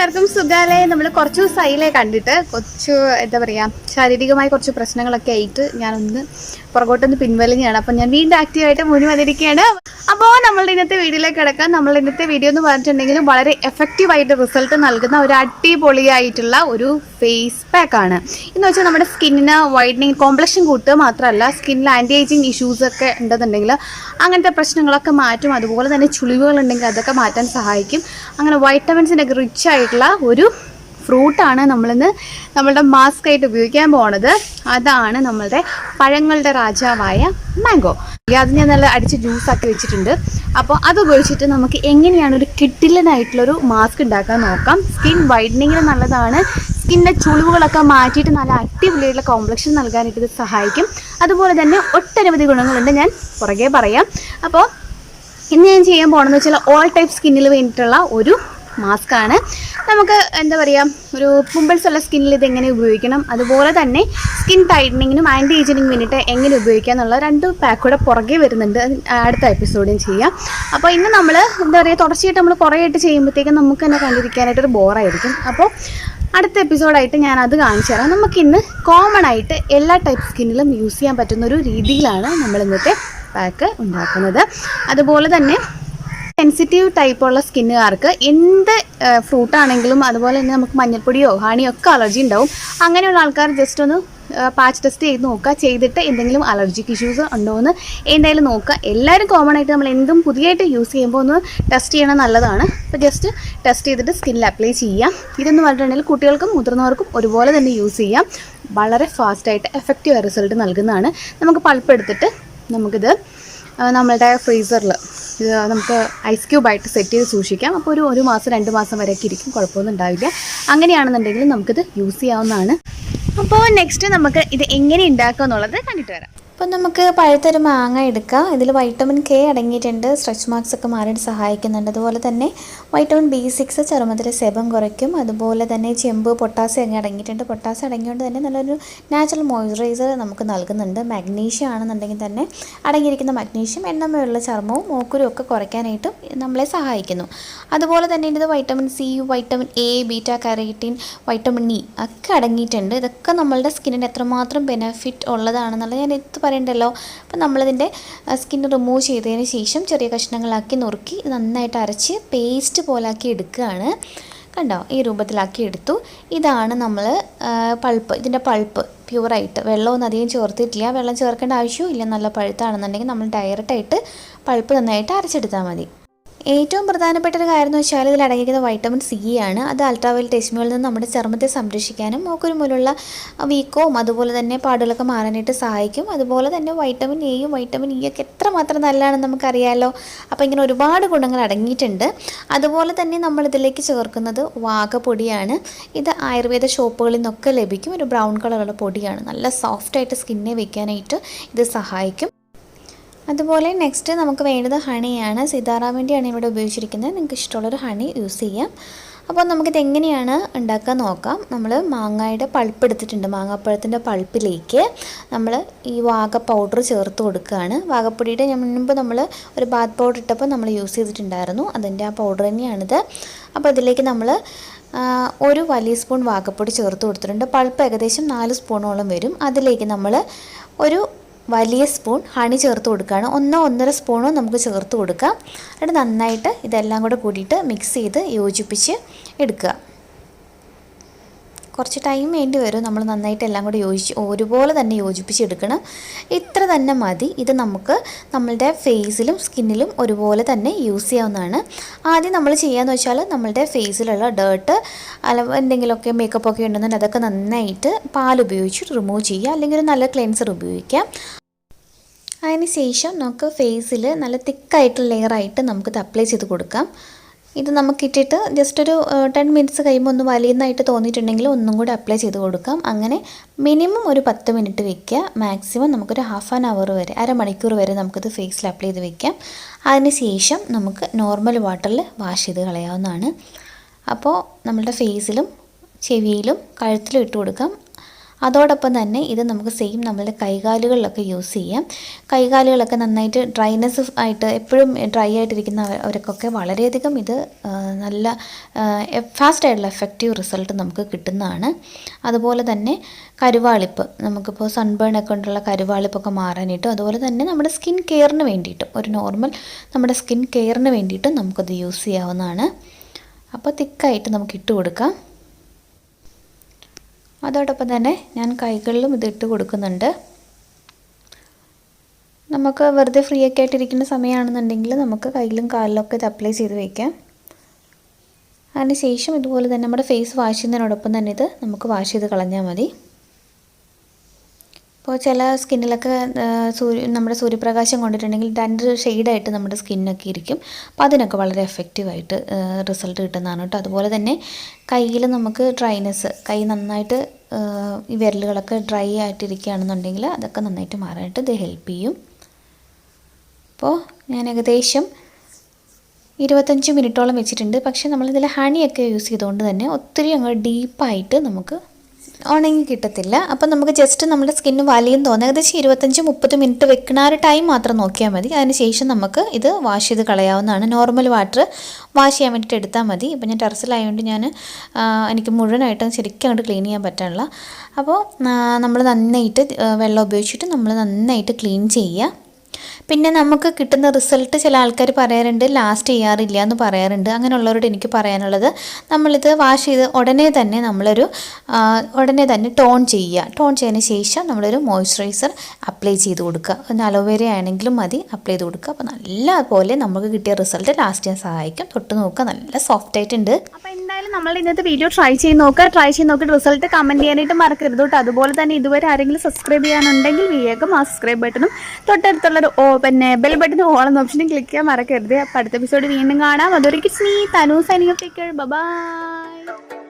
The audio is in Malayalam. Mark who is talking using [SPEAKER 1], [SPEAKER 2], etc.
[SPEAKER 1] എല്ലാവർക്കും സുഖാലേ. നമ്മൾ കുറച്ച് ദിവസമായില്ലേ കണ്ടിട്ട്, കുറച്ച് എന്താ പറയുക, ശാരീരികമായ കുറച്ച് പ്രശ്നങ്ങളൊക്കെ ആയിട്ട് ഞാനൊന്ന് പുറകോട്ടൊന്ന് പിൻവലിഞ്ഞാണ്. അപ്പം ഞാൻ വീണ്ടും ആക്റ്റീവായിട്ട് മുന്നിൽ വന്നിരിക്കുകയാണ്. അപ്പോൾ നമ്മളുടെ ഇന്നത്തെ വീഡിയോയിലേക്ക് കിടക്കാം. നമ്മളുടെ ഇന്നത്തെ വീഡിയോ എന്ന് പറഞ്ഞിട്ടുണ്ടെങ്കിൽ വളരെ എഫക്റ്റീവായിട്ട് റിസൾട്ട് നൽകുന്ന ഒരു അടിപൊളിയായിട്ടുള്ള ഒരു ഫേസ് പാക്കാണ്. എന്ന് വെച്ചാൽ നമ്മുടെ സ്കിന്നിന് വൈറ്റനിങ് കോംപ്ലക്ഷൻ കൂട്ടുക മാത്രമല്ല, സ്കിന്നിൽ ആൻറ്റി ഏജിങ് ഇഷ്യൂസൊക്കെ ഉണ്ടെന്നുണ്ടെങ്കിൽ അങ്ങനത്തെ പ്രശ്നങ്ങളൊക്കെ മാറ്റും. അതുപോലെ തന്നെ ചുളിവുകളുണ്ടെങ്കിൽ അതൊക്കെ മാറ്റാൻ സഹായിക്കും. അങ്ങനെ വൈറ്റമിൻസിനൊക്കെ റിച്ച് ആയിട്ടുള്ള ഒരു ഫ്രൂട്ടാണ് നമ്മളിന്ന് നമ്മളുടെ മാസ്ക് ആയിട്ട് ഉപയോഗിക്കാൻ പോണത്. അതാണ് നമ്മളുടെ പഴങ്ങളുടെ രാജാവായ മാംഗോ. അത് ഞാൻ നല്ല അടിച്ച് ജ്യൂസാക്കി വെച്ചിട്ടുണ്ട്. അപ്പോൾ അത് ഉപയോഗിച്ചിട്ട് നമുക്ക് എങ്ങനെയാണ് ഒരു കിഡിലനായിട്ടുള്ളൊരു മാസ്ക് ഉണ്ടാക്കാൻ നോക്കാം. സ്കിൻ വൈറ്റനിങ്ങിന് നല്ലതാണ്. സ്കിന്നിൻ്റെ ചുളിവുകളൊക്കെ മാറ്റിയിട്ട് നല്ല അടിപൊളിയായിട്ടുള്ള കോംപ്ലക്ഷൻ നൽകാനായിട്ട് ഇത് സഹായിക്കും. അതുപോലെ തന്നെ ഒട്ടനവധി ഗുണങ്ങളുണ്ട്, ഞാൻ പുറകെ പറയാം. അപ്പോൾ ഇന്ന് ഞാൻ ചെയ്യാൻ പോകണമെന്ന് വെച്ചാൽ ഓൾ ടൈപ്പ് സ്കിന്നിൽ വേണ്ടിയിട്ടുള്ള ഒരു മാസ്കാണ്. നമുക്ക് എന്താ പറയുക, ഒരു പിമ്പിൾസ് ഉള്ള സ്കിന്നിൽ ഇത് എങ്ങനെ ഉപയോഗിക്കണം, അതുപോലെ തന്നെ സ്കിൻ ടൈറ്റനിങ്ങിനും ആൻറ്റി ഏജിങ്ങിനും വേണ്ടിയിട്ട് എങ്ങനെ ഉപയോഗിക്കുക എന്നുള്ള 2 പാക്ക് കൂടെ പുറകെ വരുന്നുണ്ട്. അടുത്ത എപ്പിസോഡിൽ ചെയ്യാം. അപ്പോൾ ഇന്ന് നമ്മൾ എന്താ പറയുക, തുടർച്ചയായിട്ട് നമ്മൾ കുറേ ആയിട്ട് ചെയ്യുമ്പോഴത്തേക്കും നമുക്ക് തന്നെ കണ്ടിരിക്കാനായിട്ടൊരു ബോറായിരിക്കും. അപ്പോൾ അടുത്ത എപ്പിസോഡായിട്ട് ഞാൻ അത് കാണിച്ചു തരാം. നമുക്കിന്ന് കോമൺ ആയിട്ട് എല്ലാ ടൈപ്പ് സ്കിന്നിലും യൂസ് ചെയ്യാൻ പറ്റുന്ന ഒരു രീതിയിലാണ് നമ്മൾ ഇന്നത്തെ പാക്ക് ഉണ്ടാക്കുന്നത്. അതുപോലെ തന്നെ സെൻസിറ്റീവ് ടൈപ്പുള്ള സ്കിന്നുകാർക്ക് എന്ത് ഫ്രൂട്ടാണെങ്കിലും, അതുപോലെ തന്നെ നമുക്ക് മഞ്ഞൾപ്പൊടിയോ ഹണിയോ ഒക്കെ അലർജി ഉണ്ടാവും. അങ്ങനെയുള്ള ആൾക്കാർ ജസ്റ്റ് ഒന്ന് പാച്ച് ടെസ്റ്റ് ചെയ്ത് നോക്കുക. ചെയ്തിട്ട് എന്തെങ്കിലും അലർജിക് ഇഷ്യൂസ് ഉണ്ടോ എന്ന് എന്തായാലും നോക്കുക. എല്ലാവരും കോമൺ ആയിട്ട് നമ്മൾ എന്തും പുതിയതായിട്ട് യൂസ് ചെയ്യുമ്പോൾ ഒന്ന് ടെസ്റ്റ് ചെയ്യണം, നല്ലതാണ്. അപ്പോൾ ജസ്റ്റ് ടെസ്റ്റ് ചെയ്തിട്ട് സ്കിന്നിൽ അപ്ലൈ ചെയ്യാം. ഇതെന്ന് പറഞ്ഞിട്ടുണ്ടെങ്കിൽ കുട്ടികൾക്കും മുതിർന്നവർക്കും ഒരുപോലെ തന്നെ യൂസ് ചെയ്യാം. വളരെ ഫാസ്റ്റായിട്ട് എഫക്റ്റീവ് റിസൾട്ട് നൽകുന്നതാണ്. നമുക്ക് പൾപ്പ് എടുത്തിട്ട് നമുക്കിത് നമ്മളുടെ ഫ്രീസറിൽ നമുക്ക് ഐസ് ക്യൂബായിട്ട് സെറ്റ് ചെയ്ത് സൂക്ഷിക്കാം. അപ്പോൾ ഒരു മാസം 2 മാസം വരെയൊക്കെ ഇരിക്കും, കുഴപ്പമൊന്നും ഉണ്ടാവില്ല. അങ്ങനെയാണെന്നുണ്ടെങ്കിൽ നമുക്കിത് യൂസ് ചെയ്യാവുന്നതാണ്. അപ്പോൾ നെക്സ്റ്റ് നമുക്ക് ഇത് എങ്ങനെ ഉണ്ടാക്കുക എന്നുള്ളത് കണ്ടിട്ട് വരാം.
[SPEAKER 2] അപ്പോൾ നമുക്ക് പഴുത്തൊരു മാങ്ങ എടുക്കാം. ഇതിൽ വൈറ്റമിൻ കെ അടങ്ങിയിട്ടുണ്ട്. സ്ട്രെച്ച് മാർക്സ് ഒക്കെ മാറാൻ സഹായിക്കുന്നുണ്ട്. അതുപോലെ തന്നെ വൈറ്റമിൻ B6 ചർമ്മത്തിലെ സെബം കുറയ്ക്കും. അതുപോലെ തന്നെ ചെമ്പ്, പൊട്ടാസ്യം ഒക്കെ അടങ്ങിയിട്ടുണ്ട്. പൊട്ടാസ്യം അടങ്ങിയതുകൊണ്ട് തന്നെ നല്ലൊരു നാച്ചുറൽ മോയ്സ്ചറൈസർ നമുക്ക് നൽകുന്നുണ്ട്. മാഗ്നീഷ്യം ആണെന്നുണ്ടെങ്കിൽ തന്നെ അടങ്ങിയിരിക്കുന്ന മാഗ്നീഷ്യം എണ്ണമയുള്ള ചർമ്മവും മൂക്കുരും ഒക്കെ കുറയ്ക്കാനായിട്ടും നമ്മളെ സഹായിക്കുന്നു. അതുപോലെ തന്നെ ഇത് vitamin C, vitamin A, beta carotene, vitamin E ഒക്കെ അടങ്ങിയിട്ടുണ്ട്. ഇതൊക്കെ നമ്മളുടെ സ്കിന്നിന് എത്രമാത്രം ബെനിഫിറ്റ് ഉള്ളതാണെന്നുള്ളത് ഞാൻ എടുത്ത് പറയണ്ടല്ലോ. അപ്പോൾ നമ്മളിതിൻ്റെ സ്കിൻ റിമൂവ് ചെയ്തതിന് ശേഷം ചെറിയ കഷ്ണങ്ങളാക്കി നുറുക്കി നന്നായിട്ട് അരച്ച് പേസ്റ്റ് പോലാക്കി എടുക്കുകയാണ്. കണ്ടോ, ഈ രൂപത്തിലാക്കി എടുത്തു. ഇതാണ് നമ്മൾ പൾപ്പ്. ഇതിൻ്റെ പൾപ്പ് പ്യൂറായിട്ട്, വെള്ളമൊന്നും അധികം ചേർത്തിട്ടില്ല. വെള്ളം ചേർക്കേണ്ട ആവശ്യമില്ല. നല്ല പഴുത്താണെന്നുണ്ടെങ്കിൽ നമ്മൾ ഡയറക്റ്റായിട്ട് പൾപ്പ് നന്നായിട്ട് അരച്ചെടുത്താൽ മതി. ഏറ്റവും പ്രധാനപ്പെട്ട ഒരു കാര്യം എന്ന് വെച്ചാൽ ഇതിൽ അടങ്ങിയിരിക്കുന്ന വൈറ്റമിൻ സി ആണ്. അത് അൾട്രാവയലറ്റ് രശ്മികളിൽ നിന്ന് നമ്മുടെ ചർമ്മത്തെ സംരക്ഷിക്കാനും മൂക്കൊരു മൂലമുള്ള വീക്കവും അതുപോലെ തന്നെ പാടുകളൊക്കെ മാറാനായിട്ട് സഹായിക്കും. അതുപോലെ തന്നെ വൈറ്റമിൻ എയും വൈറ്റമിൻ ഇ ഒക്കെ എത്രമാത്രം നല്ലതാണെന്ന് നമുക്കറിയാമല്ലോ. അപ്പോൾ ഇങ്ങനെ ഒരുപാട് ഗുണങ്ങൾ അടങ്ങിയിട്ടുണ്ട്. അതുപോലെ തന്നെ നമ്മളിതിലേക്ക് ചേർക്കുന്നത് വാകപ്പൊടിയാണ്. ഇത് ആയുർവേദ ഷോപ്പുകളിൽ നിന്നൊക്കെ ലഭിക്കും. ഒരു ബ്രൗൺ കളറുള്ള പൊടിയാണ്. നല്ല സോഫ്റ്റായിട്ട് സ്കിന്നെ വയ്ക്കാനായിട്ട് ഇത് സഹായിക്കും. അതുപോലെ നെക്സ്റ്റ് നമുക്ക് വേണ്ടത് ഹണിയാണ്. സീതാറാമിൻ്റെയാണ് ഇവിടെ ഉപയോഗിച്ചിരിക്കുന്നത്. നിങ്ങൾക്ക് ഇഷ്ടമുള്ളൊരു ഹണി യൂസ് ചെയ്യാം. അപ്പോൾ നമുക്കിത് എങ്ങനെയാണ് ഉണ്ടാക്കാൻ നോക്കാം. നമ്മൾ മാങ്ങയുടെ പൾപ്പ് എടുത്തിട്ടുണ്ട്. മാങ്ങാപ്പഴത്തിൻ്റെ പൾപ്പിലേക്ക് നമ്മൾ ഈ വാഗ പൗഡർ ചേർത്ത് കൊടുക്കുകയാണ്. വാഗപ്പൊടിയുടെ മുൻപ് നമ്മൾ ഒരു ബാത്ത് പൗഡർ ഇട്ടപ്പോൾ നമ്മൾ യൂസ് ചെയ്തിട്ടുണ്ടായിരുന്നു. അതിൻ്റെ ആ പൗഡർ തന്നെയാണിത്. അപ്പോൾ ഇതിലേക്ക് നമ്മൾ ഒരു വലിയ സ്പൂൺ വാഗപ്പൊടി ചേർത്ത് കൊടുത്തിട്ടുണ്ട്. പൾപ്പ് ഏകദേശം 4 സ്പൂണോളം വരും. അതിലേക്ക് നമ്മൾ ഒരു വലിയ സ്പൂൺ ഹണി ചേർത്ത് കൊടുക്കുകയാണ്. 1-1.5 സ്പൂണോ നമുക്ക് ചേർത്ത് കൊടുക്കാം. എന്നിട്ട് നന്നായിട്ട് ഇതെല്ലാം കൂടെ കൂടിയിട്ട് മിക്സ് ചെയ്ത് യോജിപ്പിച്ച് എടുക്കുക. കുറച്ച് ടൈം വേണ്ടി വരും. നമ്മൾ നന്നായിട്ട് എല്ലാം കൂടെ ഒരുപോലെ തന്നെ യോജിപ്പിച്ചെടുക്കണം. ഇത്ര തന്നെ മതി. ഇത് നമുക്ക് നമ്മളുടെ ഫേസിലും സ്കിന്നിലും ഒരുപോലെ തന്നെ യൂസ് ചെയ്യാവുന്നതാണ്. ആദ്യം നമ്മൾ ചെയ്യാന്ന് വെച്ചാൽ നമ്മളുടെ ഫേസിലുള്ള ഡേർട്ട് എന്തെങ്കിലുമൊക്കെ മേക്കപ്പൊക്കെ ഉണ്ടെന്നുണ്ടെങ്കിൽ അതൊക്കെ നന്നായിട്ട് പാലുപയോഗിച്ച് റിമൂവ് ചെയ്യുക. അല്ലെങ്കിൽ ഒരു നല്ല ക്ലെൻസർ ഉപയോഗിക്കാം. അതിന് ശേഷം നമുക്ക് ഫേസിൽ നല്ല തിക്കായിട്ടുള്ള ലെയറായിട്ട് നമുക്കിത് അപ്ലൈ ചെയ്ത് കൊടുക്കാം. ഇത് നമുക്കിട്ടിട്ട് ജസ്റ്റ് ഒരു 10 മിനിറ്റ്സ് കഴിയുമ്പോൾ ഒന്ന് വലിയതായിട്ട് തോന്നിയിട്ടുണ്ടെങ്കിൽ ഒന്നും കൂടി അപ്ലൈ ചെയ്ത് കൊടുക്കാം. അങ്ങനെ മിനിമം ഒരു 10 മിനിറ്റ് വയ്ക്കുക. മാക്സിമം നമുക്കൊരു ഹാഫ് ആൻ അവർ വരെ, അരമണിക്കൂർ വരെ നമുക്കിത് ഫേസിൽ അപ്ലൈ ചെയ്ത് വയ്ക്കാം. അതിന് ശേഷം നമുക്ക് നോർമൽ വാട്ടറിൽ വാഷ് ചെയ്ത് കളയാവുന്നതാണ്. അപ്പോൾ നമ്മളുടെ ഫേസിലും ചെവിയിലും കഴുത്തിലും ഇട്ട് കൊടുക്കാം. അതോടൊപ്പം തന്നെ ഇത് നമുക്ക് സെയിം നമ്മളുടെ കൈകാലുകളിലൊക്കെ യൂസ് ചെയ്യാം. കൈകാലുകളൊക്കെ നന്നായിട്ട് ഡ്രൈനെസ് ആയിട്ട് എപ്പോഴും ഡ്രൈ ആയിട്ടിരിക്കുന്ന അവർക്കൊക്കെ വളരെയധികം ഇത് നല്ല ഫാസ്റ്റായിട്ടുള്ള എഫക്റ്റീവ് റിസൾട്ട് നമുക്ക് കിട്ടുന്നതാണ്. അതുപോലെ തന്നെ കരുവാളിപ്പ്, നമുക്കിപ്പോൾ സൺബേൺ ഒക്കെ കൊണ്ടുള്ള കരുവാളിപ്പൊക്കെ മാറാനായിട്ടും അതുപോലെ തന്നെ നമ്മുടെ സ്കിൻ കെയറിന് വേണ്ടിയിട്ടും ഒരു നോർമൽ നമ്മുടെ സ്കിൻ കെയറിന് വേണ്ടിയിട്ടും നമുക്കത് യൂസ് ചെയ്യാവുന്നതാണ്. അപ്പോൾ തിക്കായിട്ട് നമുക്ക് ഇട്ട് കൊടുക്കാം. അതോടൊപ്പം തന്നെ ഞാൻ കൈകളിലും ഇത് ഇട്ട് കൊടുക്കുന്നുണ്ട്. നമുക്ക് വെറുതെ ഫ്രീ ഒക്കെ ആയിട്ടിരിക്കുന്ന സമയമാണെന്നുണ്ടെങ്കിൽ നമുക്ക് കയ്യിലും കാലിലൊക്കെ ഇത് അപ്ലൈ ചെയ്ത് വയ്ക്കാം. അതിന് ശേഷം ഇതുപോലെ തന്നെ നമ്മുടെ ഫേസ് വാഷ് ചെയ്യുന്നതിനോടൊപ്പം തന്നെ ഇത് നമുക്ക് വാഷ് ചെയ്ത് കളഞ്ഞാൽ മതി. ഇപ്പോൾ ചില സ്കിന്നിലൊക്കെ നമ്മുടെ സൂര്യപ്രകാശം കൊണ്ടിട്ടുണ്ടെങ്കിൽ 2 ഷെയ്ഡായിട്ട് നമ്മുടെ സ്കിന്നൊക്കെ ഇരിക്കും. അപ്പോൾ അതിനൊക്കെ വളരെ എഫക്റ്റീവായിട്ട് റിസൾട്ട് കിട്ടുന്നതാണ് കേട്ടോ. അതുപോലെ തന്നെ കയ്യിൽ നമുക്ക് ഡ്രൈനെസ്, കൈ നന്നായിട്ട് ഈ വിരലുകളൊക്കെ ഡ്രൈ ആയിട്ടിരിക്കുകയാണെന്നുണ്ടെങ്കിൽ അതൊക്കെ നന്നായിട്ട് മാറാനായിട്ട് ഇത് ഹെൽപ്പ് ചെയ്യും. അപ്പോൾ ഞാൻ ഏകദേശം 25 മിനിറ്റോളം വെച്ചിട്ടുണ്ട്. പക്ഷേ നമ്മളിതിൽ ഹണിയൊക്കെ യൂസ് ചെയ്തുകൊണ്ട് തന്നെ ഒത്തിരി അങ്ങ് ഡീപ്പായിട്ട് നമുക്ക് ഉണങ്ങി കിട്ടത്തില്ല. അപ്പം നമുക്ക് ജസ്റ്റ് നമ്മുടെ സ്കിന്ന് വലിയും തോന്നുക ഏകദേശം 25-30 മിനിറ്റ് വെക്കുന്ന ആ ഒരു ടൈം മാത്രം നോക്കിയാൽ മതി. അതിന് ശേഷം നമുക്ക് ഇത് വാഷ് ചെയ്ത് കളയാവുന്നതാണ്. നോർമൽ വാട്ടർ വാഷ് ചെയ്യാൻ വേണ്ടിയിട്ട് എടുത്താൽ മതി. ഇപ്പം ഞാൻ ടെറസിലായതുകൊണ്ട് എനിക്ക് മുഴുവനായിട്ടും ശരിക്കും അങ്ങോട്ട് ക്ലീൻ ചെയ്യാൻ പറ്റാനുള്ള. അപ്പോൾ നമ്മൾ നന്നായിട്ട് വെള്ളം ഉപയോഗിച്ചിട്ട് നമ്മൾ നന്നായിട്ട് ക്ലീൻ ചെയ്യുക. പിന്നെ നമുക്ക് കിട്ടുന്ന റിസൾട്ട് ചില ആൾക്കാർ പറയാറുണ്ട് ലാസ്റ്റ് ചെയ്യാറില്ല എന്ന് പറയാറുണ്ട്. അങ്ങനെയുള്ളവരോട് എനിക്ക് പറയാനുള്ളത്, നമ്മളിത് വാഷ് ചെയ്ത് ഉടനെ തന്നെ ടോൺ ചെയ്യുക. ടോൺ ചെയ്തതിന് ശേഷം നമ്മളൊരു മോയ്സ്ചറൈസർ അപ്ലൈ ചെയ്ത് കൊടുക്കുക. ഒന്ന് അലോവേര ആണെങ്കിലും മതി അപ്ലൈ ചെയ്ത് കൊടുക്കുക. അപ്പോൾ നല്ലപോലെ നമുക്ക് കിട്ടിയ റിസൾട്ട് ലാസ്റ്റ് ചെയ്യാൻ സഹായിക്കും. തൊട്ട് നോക്കുക, നല്ല സോഫ്റ്റ് ആയിട്ടുണ്ട്.
[SPEAKER 1] അപ്പോൾ എന്തായാലും നമ്മൾ ഇന്നത്തെ വീഡിയോ ട്രൈ ചെയ്ത് നോക്കിയിട്ട് റിസൾട്ട് കമൻറ്റ് ചെയ്യാനായിട്ട് മറക്കരുത് കേട്ടോ. അതുപോലെ തന്നെ ഇതുവരെ ആരെങ്കിലും സബ്സ്ക്രൈബ് ചെയ്യാനുണ്ടെങ്കിൽ വേഗം ആ സബ്സ്ക്രൈബ് ബട്ടണും തൊട്ടടുത്തുള്ളൊരു ബെൽ ബട്ടൺ ഓൾ എന്ന ഓപ്ഷനും ക്ലിക്ക് ചെയ്യാൻ മറക്കരുത്. അപ്പോൾ അടുത്ത എപ്പിസോഡ് വീണ്ടും കാണാം. അതൊരിക്കൽ Thanu signing off. Take care. Bye bye.